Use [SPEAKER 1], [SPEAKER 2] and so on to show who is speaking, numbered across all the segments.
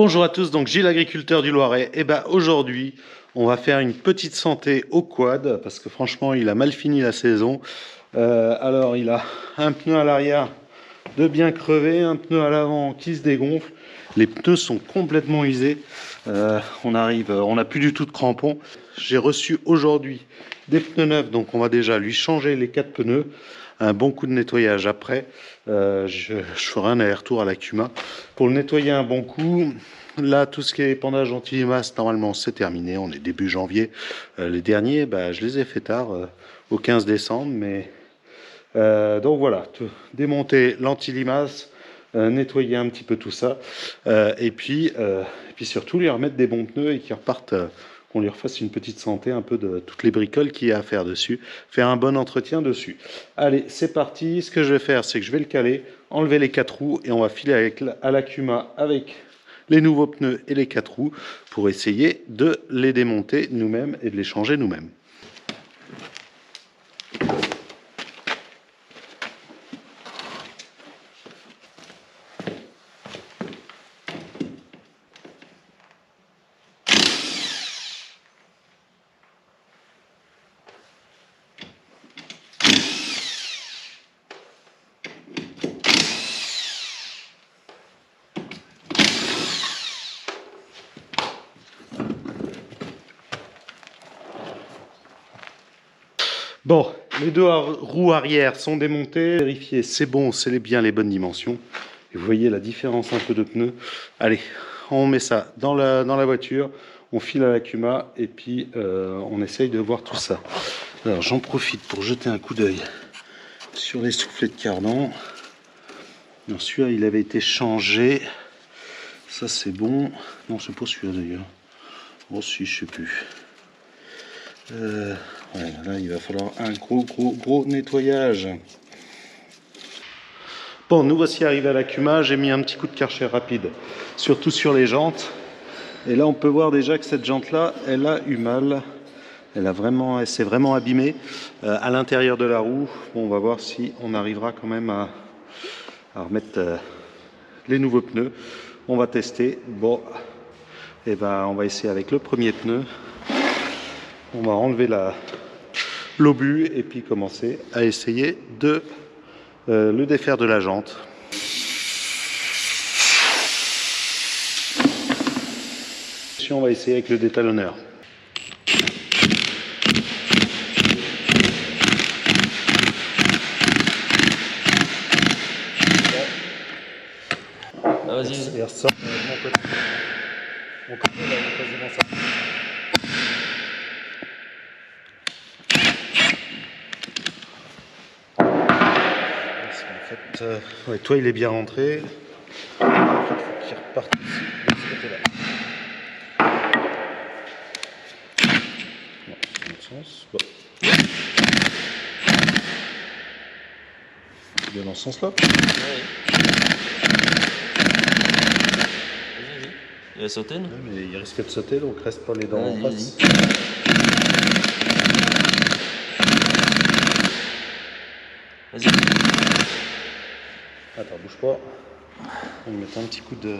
[SPEAKER 1] Bonjour à tous, donc Gilles, agriculteur du Loiret. Et ben aujourd'hui, on va faire une petite santé au quad parce que franchement, il a mal fini la saison. Alors, il a un pneu à l'arrière de bien crevé, un pneu à l'avant qui se dégonfle. Les pneus sont complètement usés. On n'a plus du tout de crampons. J'ai reçu aujourd'hui des pneus neufs, donc on va déjà lui changer les 4 pneus. Un bon coup de nettoyage après. Je ferai un aller-retour à la Cuma pour le nettoyer un bon coup. Là, tout ce qui est épandage anti-limaces, normalement, c'est terminé. On est début janvier. Les derniers, je les ai fait tard, au 15 décembre. Mais donc voilà, démonter l'anti-limace, nettoyer un petit peu tout ça. Et puis surtout, lui remettre des bons pneus et qu'ils repartent. Qu'on lui refasse une petite santé, un peu de toutes les bricoles qu'il y a à faire dessus, faire un bon entretien dessus. Allez, c'est parti. Ce que je vais faire, c'est que je vais le caler, enlever les 4 roues et on va filer à la Cuma avec les nouveaux pneus et les 4 roues pour essayer de les démonter nous-mêmes et de les changer nous-mêmes. Bon, les deux roues arrière sont démontées. Vérifiez, c'est bon, c'est bien les bonnes dimensions. Et vous voyez la différence un peu de pneus. Allez, on met ça dans la voiture, on file à la Cuma et puis on essaye de voir tout ça. Alors j'en profite pour jeter un coup d'œil sur les soufflets de cardan. Celui-là, il avait été changé. Ça, c'est bon. Non, c'est pas celui-là d'ailleurs. Oh si, je sais plus. Ouais, là, il va falloir un gros nettoyage. Bon, nous voici arrivés à la Cuma. J'ai mis un petit coup de Karcher rapide, surtout sur les jantes. Et là, on peut voir déjà que cette jante-là, elle a eu mal. Elle s'est vraiment abîmée à l'intérieur de la roue. Bon, on va voir si on arrivera quand même à remettre les nouveaux pneus. On va tester. Bon, et on va essayer avec le premier pneu. On va enlever l'obus et puis commencer à essayer de le défaire de la jante. On va essayer avec le détalonneur.
[SPEAKER 2] Vas-y.
[SPEAKER 1] Il ressort de mon côté. Mon côté, là, il est quasiment sorti. Ouais, toi, il est bien rentré. En fait, il faut qu'il reparte ici, de ce côté-là. Non, c'est dans le sens. Bon. C'est bien dans ce sens-là.
[SPEAKER 2] Ouais. Vas-y. Il va sauter, non?
[SPEAKER 1] Ouais, mais il risque de sauter, donc reste pas les dents en face.
[SPEAKER 2] Vas-y.
[SPEAKER 1] Attends, bouge pas. On va mettre un petit coup de...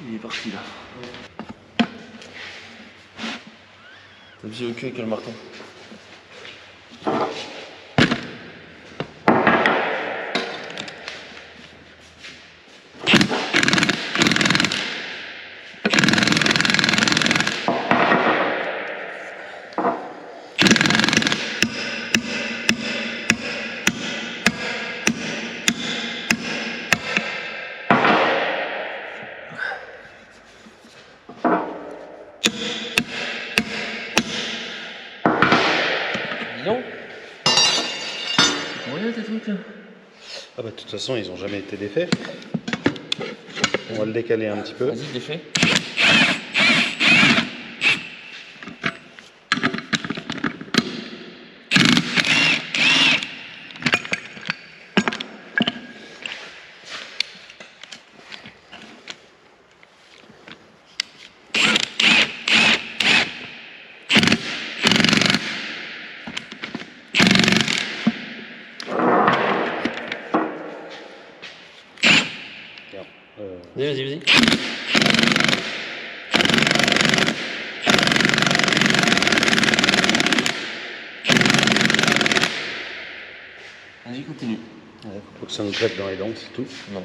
[SPEAKER 2] Il est parti là. T'as visé au cul avec le marteau. Non. Moyen tes trucs là.
[SPEAKER 1] Ah de toute façon, ils ont jamais été défaits. On va le décaler un petit peu.
[SPEAKER 2] Vas-y, défais. Vas-y. Vas-y, continue.
[SPEAKER 1] Ouais, faut pas que ça nous gratte dans les dents, c'est tout.
[SPEAKER 2] Non.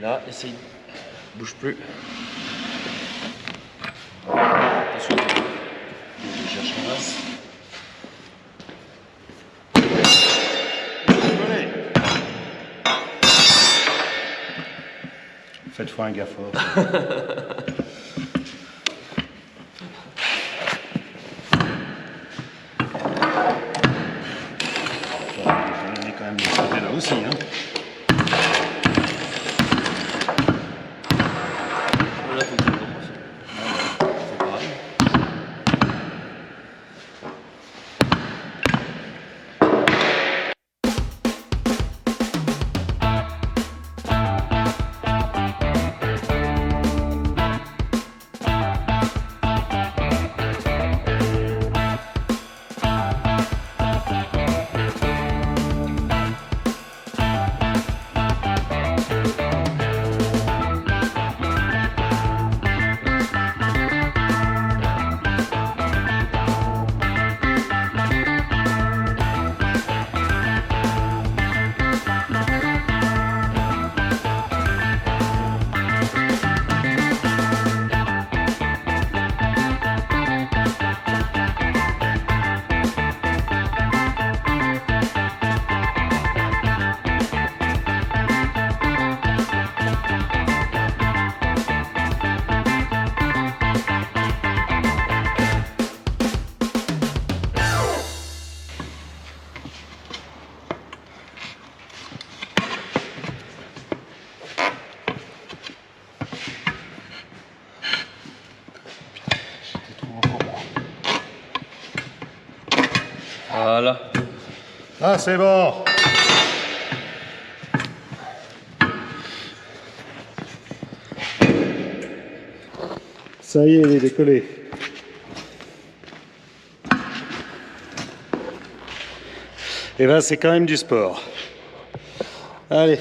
[SPEAKER 2] Là, essaye. Bouge plus. Attention. Je cherche un as.
[SPEAKER 1] Faites-moi un gaffe fort. On est quand même sauté là aussi. Hein.
[SPEAKER 2] Là, faut que tu le commences. C'est pareil. Voilà.
[SPEAKER 1] Ah, c'est bon. Ça y est, il est décollé. Et ben, c'est quand même du sport. Allez.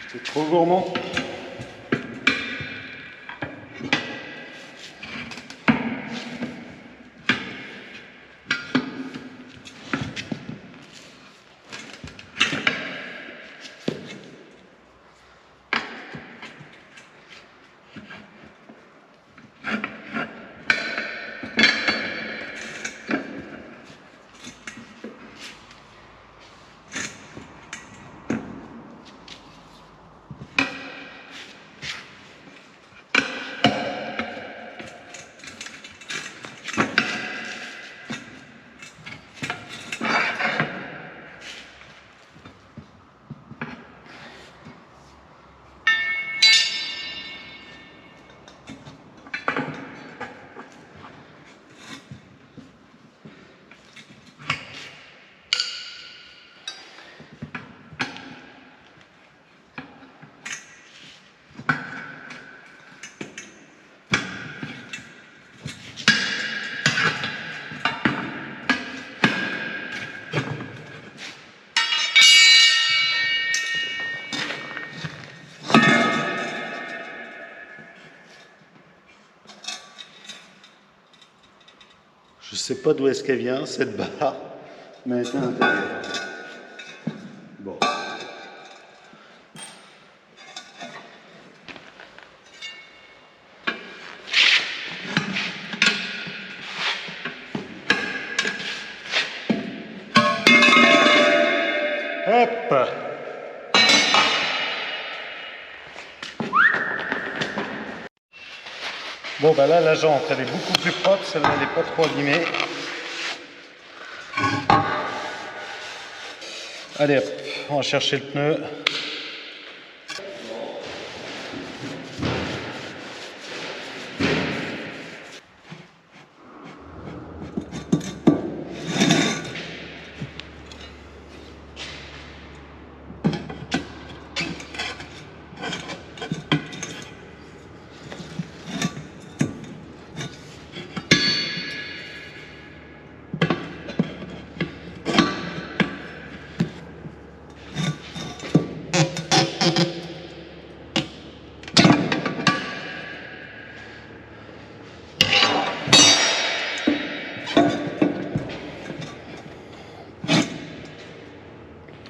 [SPEAKER 1] C'est trop gourmand. Je sais pas d'où est-ce qu'elle vient, cette barre, mais elle est à l'intérieur. Bon. Hop. Bon bah là la jante elle est beaucoup plus propre, celle-là elle n'est pas trop abîmée. Allez hop, on va chercher le pneu.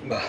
[SPEAKER 1] Bah.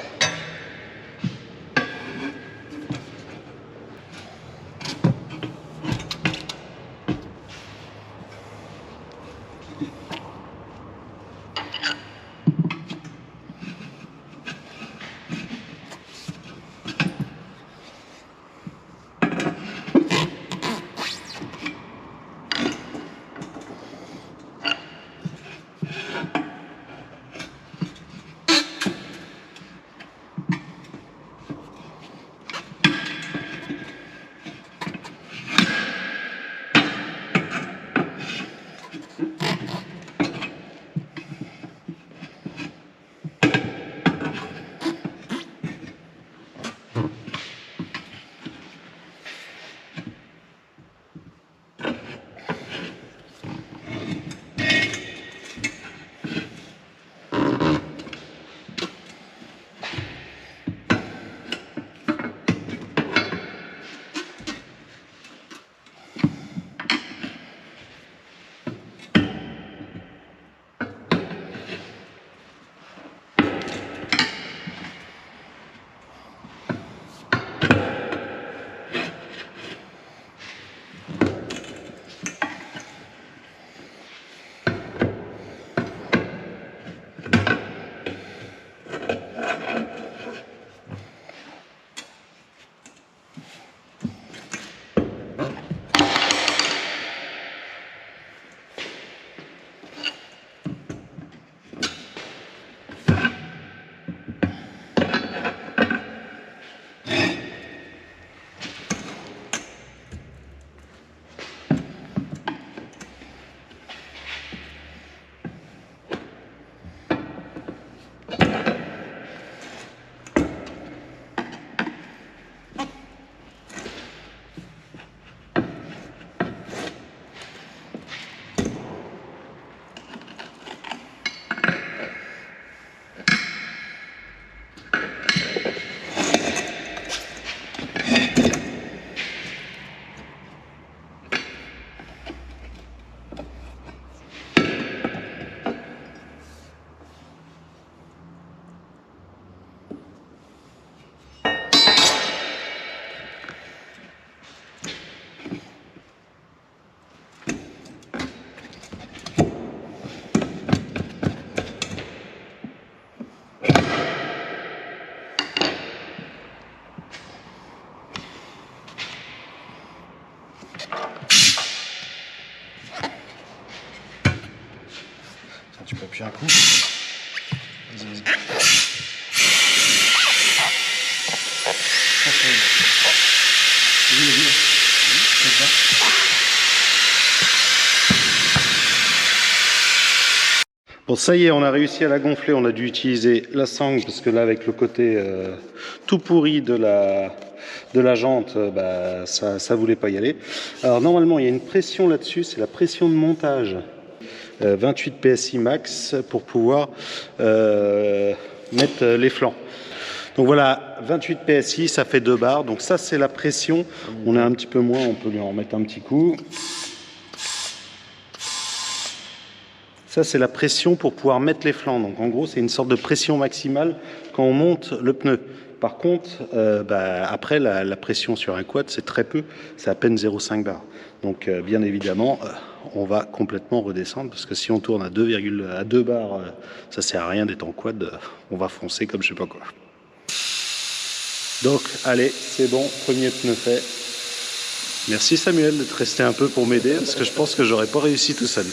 [SPEAKER 1] Tu peux appuyer un coup. Vas-y, vas-y. Bon, ça y est, on a réussi à la gonfler. On a dû utiliser la sangle parce que là, avec le côté tout pourri de la jante, bah, ça voulait pas y aller. Alors normalement, il y a une pression là-dessus, c'est la pression de montage. 28 PSI max pour pouvoir mettre les flancs. Donc voilà, 28 PSI, ça fait 2 bars. Donc ça, c'est la pression. On a un petit peu moins, on peut lui en remettre un petit coup. Ça, c'est la pression pour pouvoir mettre les flancs. Donc en gros, c'est une sorte de pression maximale quand on monte le pneu. Par contre, après, la pression sur un quad, c'est très peu. C'est à peine 0,5 bar. Donc bien évidemment, on va complètement redescendre parce que si on tourne à 2 bars, ça sert à rien d'être en quad. On va foncer comme je sais pas quoi. Donc allez, c'est bon, premier pneu fait. Merci Samuel d'être resté un peu pour m'aider parce que je pense que j'aurais pas réussi tout seul.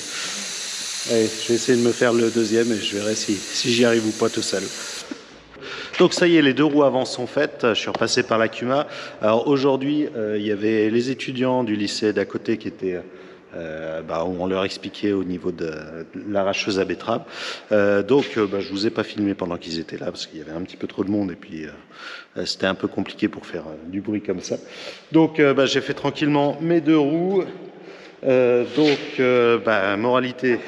[SPEAKER 1] Allez, je vais essayer de me faire le deuxième et je verrai si j'y arrive ou pas tout seul. Donc ça y est, les deux roues avant sont faites, je suis repassé par la Cuma. Alors aujourd'hui, il y avait les étudiants du lycée d'à côté qui étaient... où on leur expliquait au niveau de l'arracheuse à betterave. Je vous ai pas filmé pendant qu'ils étaient là parce qu'il y avait un petit peu trop de monde et puis c'était un peu compliqué pour faire du bruit comme ça. Donc j'ai fait tranquillement mes deux roues. Moralité,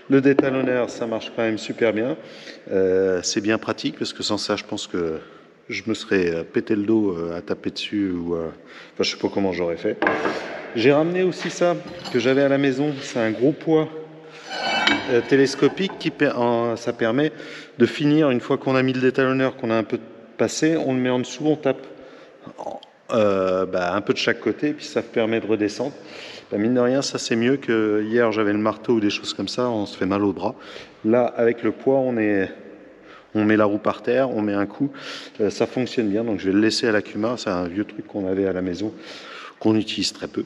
[SPEAKER 1] le détalonneur, ça marche quand même super bien. C'est bien pratique parce que sans ça, je pense que je me serais pété le dos à taper dessus je sais pas comment j'aurais fait. J'ai ramené aussi ça que j'avais à la maison. C'est un gros poids télescopique ça permet de finir une fois qu'on a mis le détalonneur, qu'on a un peu passé, on le met en dessous, on tape un peu de chaque côté, puis ça permet de redescendre. Mine de rien, ça c'est mieux que hier j'avais le marteau ou des choses comme ça, on se fait mal au bras. Là, avec le poids, on met la roue par terre, on met un coup, ça fonctionne bien. Donc je vais le laisser à la Cuma. C'est un vieux truc qu'on avait à la maison, qu'on utilise très peu.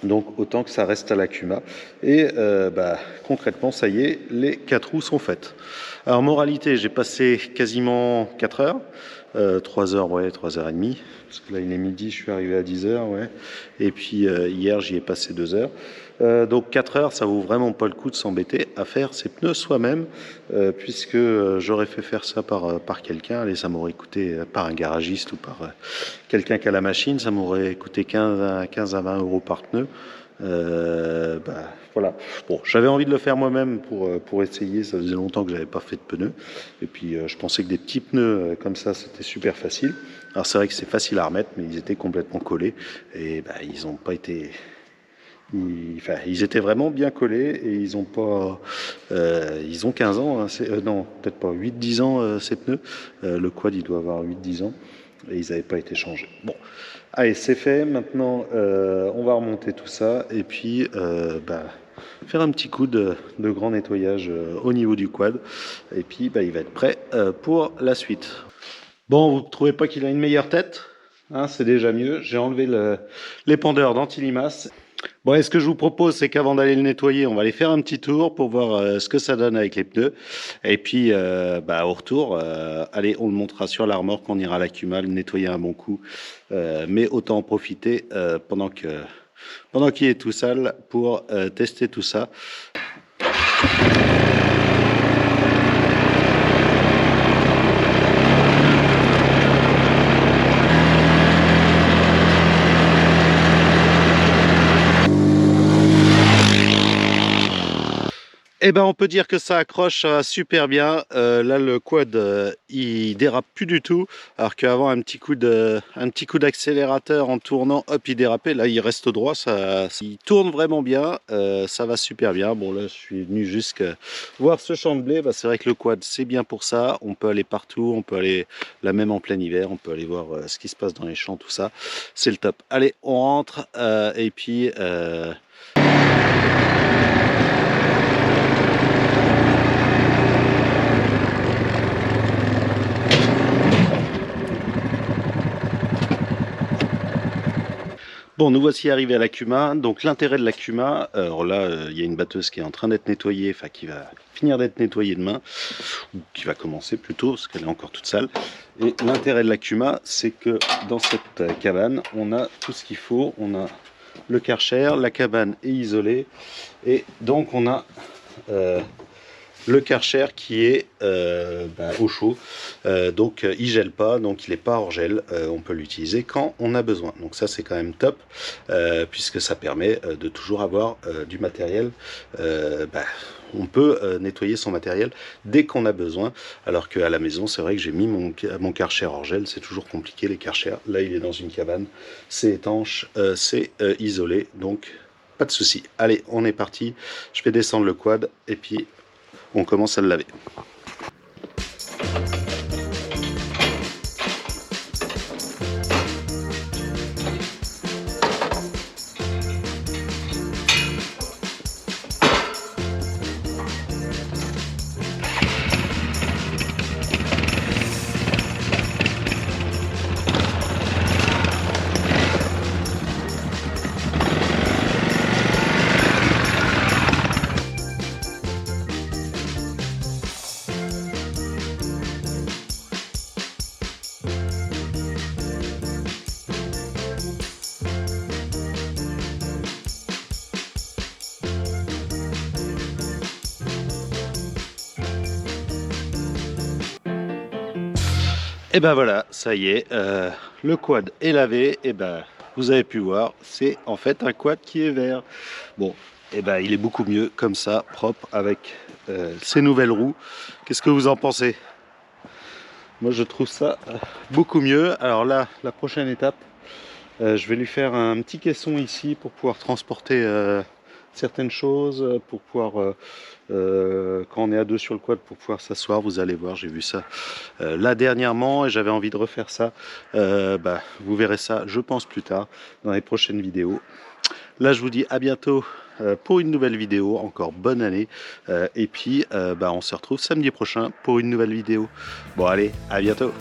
[SPEAKER 1] Donc autant que ça reste à la Cuma. Et concrètement, ça y est, les 4 roues sont faites. Alors moralité, j'ai passé quasiment 4 heures. 3 heures, 3h30. Parce que là, il est midi, je suis arrivé à 10h, ouais. Et puis hier, j'y ai passé 2 heures. Donc 4 heures, ça vaut vraiment pas le coup de s'embêter à faire ses pneus soi-même, puisque j'aurais fait faire ça par quelqu'un. Allez, ça m'aurait coûté par un garagiste ou par quelqu'un qui a la machine, ça m'aurait coûté 15 à 20 euros par pneu. Voilà. Bon, j'avais envie de le faire moi-même pour essayer. Ça faisait longtemps que j'avais pas fait de pneus. Et puis, je pensais que des petits pneus comme ça, c'était super facile. Alors, c'est vrai que c'est facile à remettre, mais ils étaient complètement collés. Et ils ont pas été... Ils étaient vraiment bien collés et ils ont pas... ils ont 15 ans. Hein, non, peut-être pas. 8-10 ans, ces pneus. Le quad, il doit avoir 8-10 ans. Et ils n'avaient pas été changés. Bon, allez, c'est fait. Maintenant, on va remonter tout ça et puis faire un petit coup de grand nettoyage au niveau du quad. Et puis, il va être prêt pour la suite. Bon, vous ne trouvez pas qu'il a une meilleure tête, hein, c'est déjà mieux. J'ai enlevé l'épandeur d'anti-limace. Bon, et ce que je vous propose, c'est qu'avant d'aller le nettoyer, on va aller faire un petit tour pour voir ce que ça donne avec les pneus. Et puis, au retour, allez, on le montera sur la remorque, on ira à la Cuma, le nettoyer un bon coup. Mais autant en profiter pendant qu'il est tout sale pour tester tout ça. Eh ben, on peut dire que ça accroche, ça va super bien. Là, le quad, il dérape plus du tout, alors qu'avant, un petit coup d'accélérateur en tournant, hop, il dérapait. Là, il reste droit, il tourne vraiment bien, ça va super bien. Bon, là, je suis venu juste voir ce champ de blé. C'est vrai que le quad, c'est bien pour ça. On peut aller partout, on peut aller, là même en plein hiver, on peut aller voir ce qui se passe dans les champs, tout ça. C'est le top. Allez, on rentre et puis... Bon, nous voici arrivés à la Cuma. Donc l'intérêt de la Cuma, alors là, il y a une batteuse qui est en train d'être nettoyée, enfin qui va finir d'être nettoyée demain, ou qui va commencer plutôt, parce qu'elle est encore toute sale. Et l'intérêt de la Cuma, c'est que dans cette cabane, on a tout ce qu'il faut. On a le Karcher, la cabane est isolée, et donc on a... le Karcher qui est au chaud, donc il gèle pas, donc il n'est pas hors gel, on peut l'utiliser quand on a besoin. Donc ça c'est quand même top, puisque ça permet de toujours avoir du matériel. On peut nettoyer son matériel dès qu'on a besoin, alors qu'à la maison c'est vrai que j'ai mis mon Karcher hors gel, c'est toujours compliqué les Karcher. Là il est dans une cabane, c'est étanche, c'est isolé, donc pas de souci. Allez, on est parti, je vais descendre le quad et puis on commence à le laver. Et ben voilà, ça y est, le quad est lavé. Et ben vous avez pu voir, c'est en fait un quad qui est vert. Bon, et ben il est beaucoup mieux comme ça, propre, avec ces nouvelles roues. Qu'est-ce que vous en pensez? Moi je trouve ça beaucoup mieux. Alors là, la prochaine étape, je vais lui faire un petit caisson ici pour pouvoir transporter certaines choses, pour pouvoir, quand on est à deux sur le quad, pour pouvoir s'asseoir. Vous allez voir, j'ai vu ça là dernièrement et j'avais envie de refaire ça. Vous verrez ça, je pense, plus tard dans les prochaines vidéos. Là, je vous dis à bientôt pour une nouvelle vidéo. Encore bonne année. Et puis, on se retrouve samedi prochain pour une nouvelle vidéo. Bon, allez, à bientôt.